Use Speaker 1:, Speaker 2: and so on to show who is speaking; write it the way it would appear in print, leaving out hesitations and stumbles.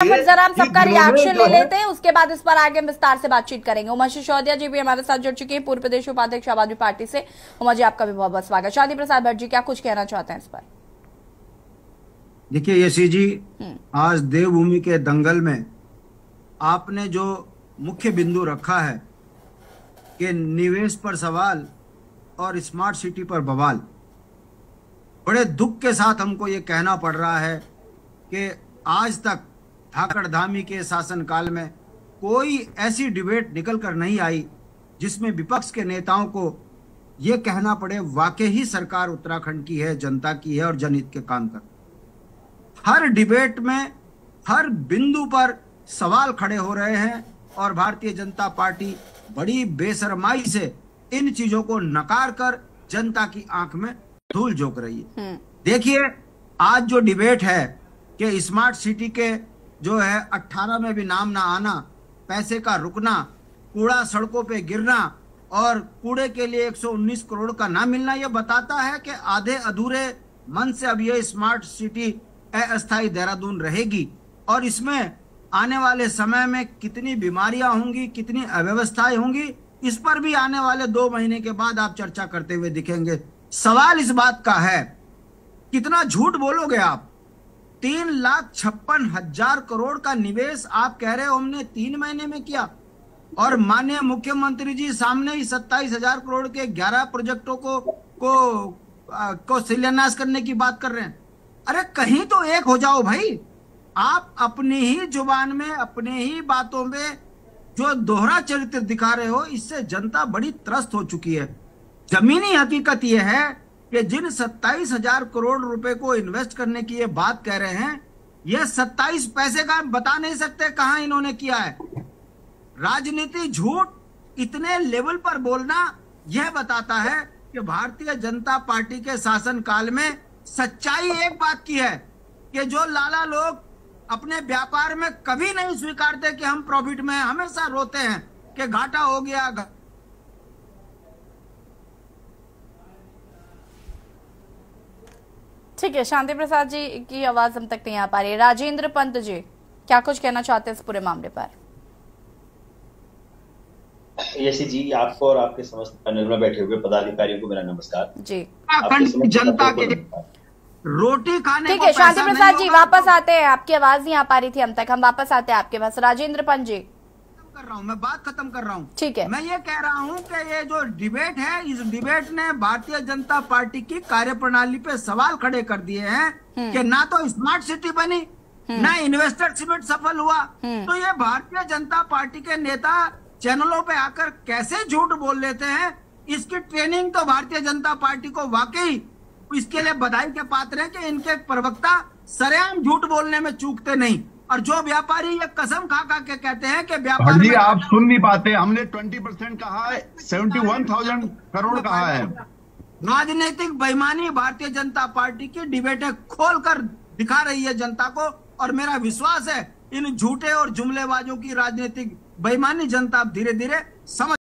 Speaker 1: जरा हम सबका रिएक्शन ले लेते हैं, उसके बाद इस पर आगे विस्तार से बातचीत करेंगे। उमा सिसोदिया जी भी हमारे साथ जुड़ चुके हैं, पूर्व प्रदेश उपाध्यक्ष आम आदमी पार्टी से। उमा जी, आपका भी बहुत बहुत स्वागत। शांति प्रसाद भट्ट जी, क्या कुछ कहना चाहते हैं इस पर?
Speaker 2: देखिए यशी जी, आज देवभूमि के दंगल में आपने जो मुख्य बिंदु रखा है कि निवेश पर सवाल और स्मार्ट सिटी पर बवाल, बड़े दुख के साथ हमको ये कहना पड़ रहा है कि आज तक धाकड़ धामी के शासनकाल में कोई ऐसी डिबेट निकल कर नहीं आई जिसमें विपक्ष के नेताओं को ये कहना पड़े वाकई ही सरकार उत्तराखंड की है, जनता की है और जनहित के काम कर। हर डिबेट में हर बिंदु पर सवाल खड़े हो रहे हैं और भारतीय जनता पार्टी बड़ी बेशर्माई से इन चीजों को नकार कर जनता की आंख में धूल झोंक रही है। देखिए, आज जो डिबेट है कि स्मार्ट सिटी के जो है 18 में भी नाम ना आना, पैसे का रुकना, कूड़ा सड़कों पे गिरना और कूड़े के लिए 119 करोड़ का ना मिलना, यह बताता है कि आधे अधूरे मन से अब यह स्मार्ट सिटी अस्थायी देहरादून रहेगी और इसमें आने वाले समय में कितनी बीमारियां होंगी, कितनी अव्यवस्थाएं होंगी, इस पर भी आने वाले 2 महीने के बाद आप चर्चा करते हुए दिखेंगे। सवाल इस बात का है, कितना झूठ बोलोगे आप? 3,56,000 करोड़ का निवेश आप कह रहे हो हमने 3 महीने में किया और माननीय मुख्यमंत्री जी सामने ही 27,000 करोड़ के 11 प्रोजेक्टों को शिलान्यास करने की बात कर रहे हैं। अरे कहीं तो एक हो जाओ भाई। आप अपनी ही जुबान में, अपने ही बातों में जो दोहरा चरित्र दिखा रहे हो, इससे जनता बड़ी त्रस्त हो चुकी है। जमीनी हकीकत यह है कि जिन 27,000 करोड़ रुपए को इन्वेस्ट करने की ये बात कह रहे हैं, ये 27 पैसे का बता नहीं सकते कहां इन्होंने किया है। राजनीति झूठ इतने लेवल पर बोलना यह बताता है कि भारतीय जनता पार्टी के शासनकाल में सच्चाई एक बात की है कि जो लाला लोग अपने व्यापार में कभी नहीं स्वीकारते कि हम प्रॉफिट में, हमेशा रोते हैं कि घाटा हो गया।
Speaker 1: ठीक है, शांति प्रसाद जी की आवाज हम तक नहीं आ पा रही है। राजेंद्र पंत जी, क्या कुछ कहना चाहते हैं इस पूरे मामले पर?
Speaker 3: यशी जी, आपको और आपके समस्त पैनल में बैठे हुए पदाधिकारियों को मेरा नमस्कार
Speaker 1: जी।
Speaker 2: जनता के रोटी खाने।
Speaker 1: ठीक है, शांति प्रसाद जी वापस आते हैं, आपकी आवाज नहीं आ पा रही थी हम तक, हम वापस आते हैं आपके पास। राजेंद्र पंत जी,
Speaker 2: कर रहा हूं, मैं बात खत्म कर रहा हूं।
Speaker 1: ठीक है,
Speaker 2: मैं ये कह रहा हूं कि ये जो डिबेट है, इस डिबेट ने भारतीय जनता पार्टी की कार्यप्रणाली पे सवाल खड़े कर दिए हैं कि ना तो स्मार्ट सिटी बनी, ना इन्वेस्टर समिट सफल हुआ। तो ये भारतीय जनता पार्टी के नेता चैनलों पे आकर कैसे झूठ बोल लेते हैं, इसकी ट्रेनिंग तो भारतीय जनता पार्टी को वाकई इसके लिए बधाई के पात्र है कि इनके प्रवक्ता सरेआम झूठ बोलने में चूकते नहीं। और जो व्यापारी ये कसम खा खा के कहते हैं कि व्यापार
Speaker 4: जी आप सुन नहीं पाते, हमने 20% कहा है, 71,000 करोड़ कहा है।
Speaker 2: राजनीतिक बेईमानी भारतीय जनता पार्टी की डिबेटें खोलकर दिखा रही है जनता को, और मेरा विश्वास है इन झूठे और जुमलेबाजों की राजनीतिक बेईमानी जनता धीरे धीरे समझ